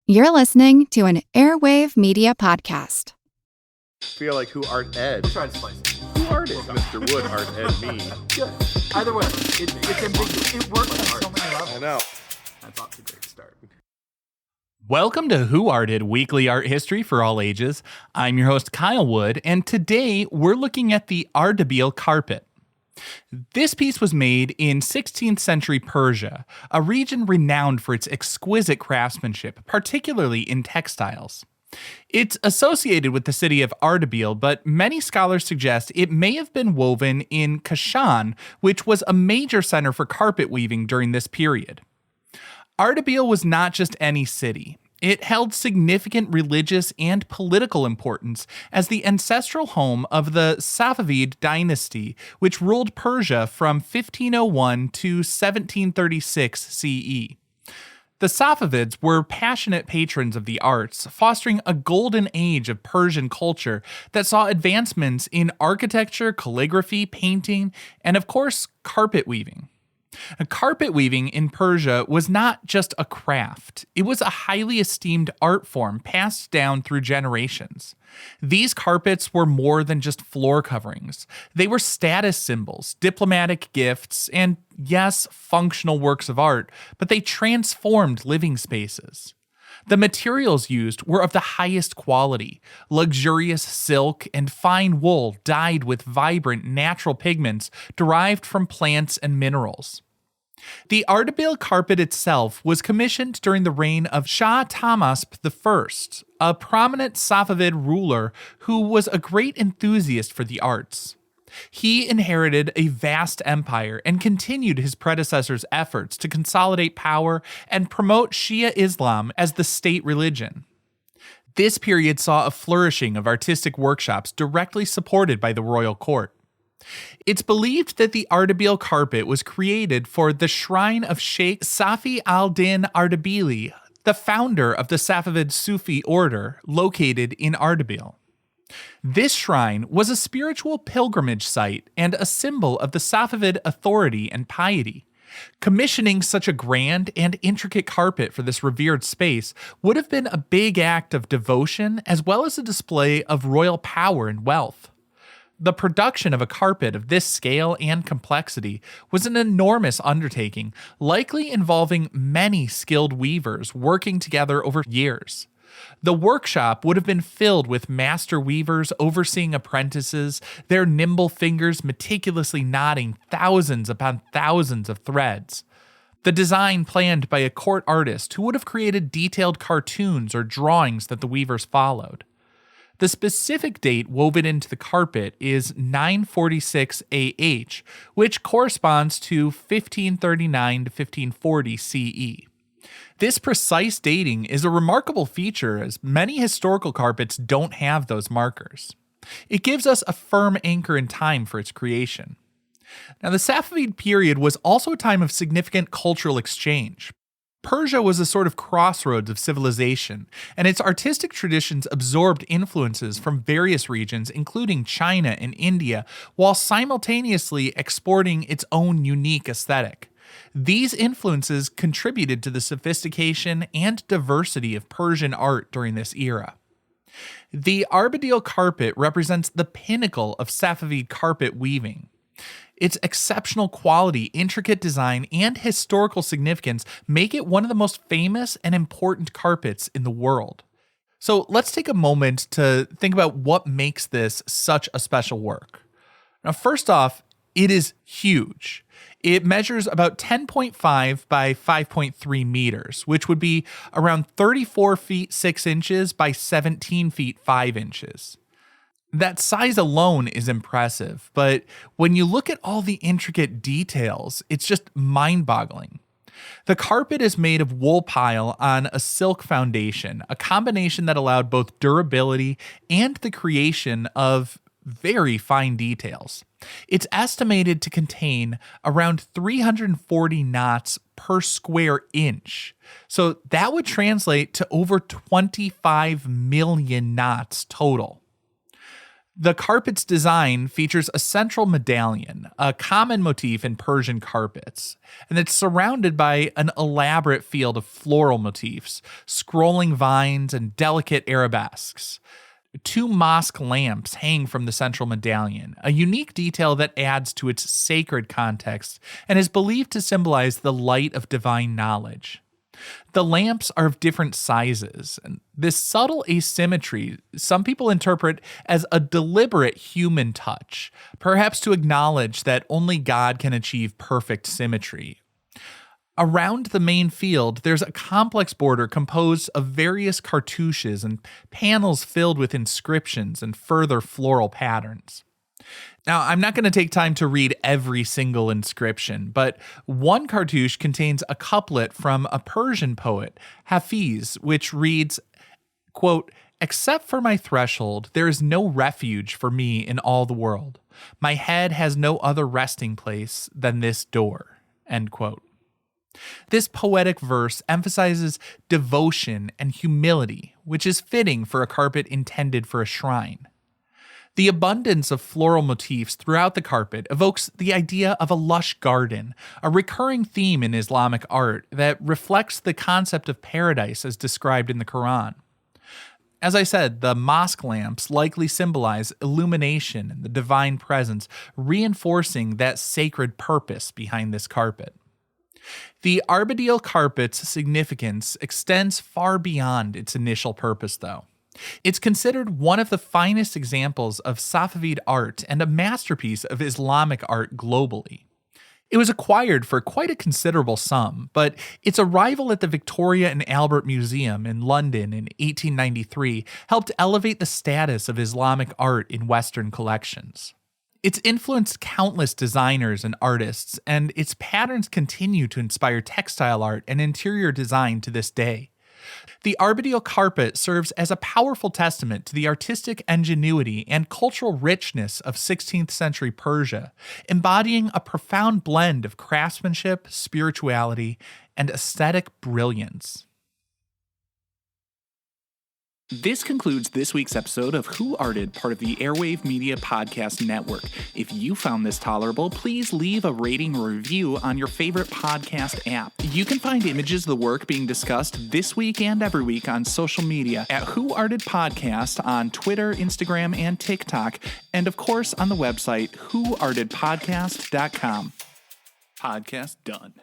You're listening to an Airwave Media Podcast. Feel like who art ed? We'll try to spice it. Who art is Mr. Wood art ed me? Good. Either way, it's ambiguous. It works on so many levels. I know. That's off to a great start. Welcome to Who Arted Weekly Art History for All Ages. I'm your host, Kyle Wood, and today we're looking at the Ardabil Carpet. This piece was made in 16th century Persia, a region renowned for its exquisite craftsmanship, particularly in textiles. It's associated with the city of Ardabil, but many scholars suggest it may have been woven in Kashan, which was a major center for carpet weaving during this period. Ardabil was not just any city. It held significant religious and political importance as the ancestral home of the Safavid dynasty, which ruled Persia from 1501 to 1736 CE. The Safavids were passionate patrons of the arts, fostering a golden age of Persian culture that saw advancements in architecture, calligraphy, painting, and of course, carpet weaving. Carpet weaving in Persia was not just a craft, it was a highly esteemed art form passed down through generations. These carpets were more than just floor coverings. They were status symbols, diplomatic gifts, and yes, functional works of art, but they transformed living spaces. The materials used were of the highest quality, luxurious silk and fine wool dyed with vibrant natural pigments derived from plants and minerals. The Ardabil carpet itself was commissioned during the reign of Shah Tahmasp I, a prominent Safavid ruler who was a great enthusiast for the arts. He inherited a vast empire and continued his predecessor's efforts to consolidate power and promote Shia Islam as the state religion. This period saw a flourishing of artistic workshops directly supported by the royal court. It's believed that the Ardabil carpet was created for the Shrine of Shaykh Safi al-Din Ardabili, the founder of the Safavid Sufi order located in Ardabil. This shrine was a spiritual pilgrimage site and a symbol of the Safavid authority and piety. Commissioning such a grand and intricate carpet for this revered space would have been a big act of devotion as well as a display of royal power and wealth. The production of a carpet of this scale and complexity was an enormous undertaking, likely involving many skilled weavers working together over years. The workshop would have been filled with master weavers overseeing apprentices, their nimble fingers meticulously knotting thousands upon thousands of threads. The design planned by a court artist who would have created detailed cartoons or drawings that the weavers followed. The specific date woven into the carpet is 946 AH, which corresponds to 1539 to 1540 CE. This precise dating is a remarkable feature as many historical carpets don't have those markers. It gives us a firm anchor in time for its creation. Now, the Safavid period was also a time of significant cultural exchange. Persia was a sort of crossroads of civilization, and its artistic traditions absorbed influences from various regions, including China and India, while simultaneously exporting its own unique aesthetic. These influences contributed to the sophistication and diversity of Persian art during this era. The Ardabil carpet represents the pinnacle of Safavid carpet weaving. Its exceptional quality, intricate design, and historical significance make it one of the most famous and important carpets in the world. So let's take a moment to think about what makes this such a special work. Now, first off, it is huge. It measures about 10.5 by 5.3 meters, which would be around 34 feet 6 inches by 17 feet 5 inches. That size alone is impressive, but when you look at all the intricate details, it's just mind-boggling. The carpet is made of wool pile on a silk foundation, a combination that allowed both durability and the creation of very fine details. It's estimated to contain around 340 knots per square inch, so that would translate to over 25 million knots total. The carpet's design features a central medallion, a common motif in Persian carpets, and it's surrounded by an elaborate field of floral motifs, scrolling vines, and delicate arabesques. 2 mosque lamps hang from the central medallion, a unique detail that adds to its sacred context and is believed to symbolize the light of divine knowledge. The lamps are of different sizes, and this subtle asymmetry some people interpret as a deliberate human touch, perhaps to acknowledge that only God can achieve perfect symmetry. Around the main field, there's a complex border composed of various cartouches and panels filled with inscriptions and further floral patterns. Now, I'm not going to take time to read every single inscription, but one cartouche contains a couplet from a Persian poet, Hafiz, which reads, quote, "Except for my threshold, there is no refuge for me in all the world. My head has no other resting place than this door," end quote. This poetic verse emphasizes devotion and humility, which is fitting for a carpet intended for a shrine. The abundance of floral motifs throughout the carpet evokes the idea of a lush garden, a recurring theme in Islamic art that reflects the concept of paradise as described in the Quran. As I said, the mosque lamps likely symbolize illumination and the divine presence, reinforcing that sacred purpose behind this carpet. The Ardabil carpet's significance extends far beyond its initial purpose, though. It's considered one of the finest examples of Safavid art and a masterpiece of Islamic art globally. It was acquired for quite a considerable sum, but its arrival at the Victoria and Albert Museum in London in 1893 helped elevate the status of Islamic art in Western collections. It's influenced countless designers and artists, and its patterns continue to inspire textile art and interior design to this day. The Ardabil carpet serves as a powerful testament to the artistic ingenuity and cultural richness of 16th century Persia, embodying a profound blend of craftsmanship, spirituality, and aesthetic brilliance. This concludes this week's episode of Who Arted, part of the Airwave Media Podcast Network. If you found this tolerable, please leave a rating or review on your favorite podcast app. You can find images of the work being discussed this week and every week on social media at Who Arted Podcast on Twitter, Instagram, and TikTok, and of course on the website whoartedpodcast.com. Podcast done.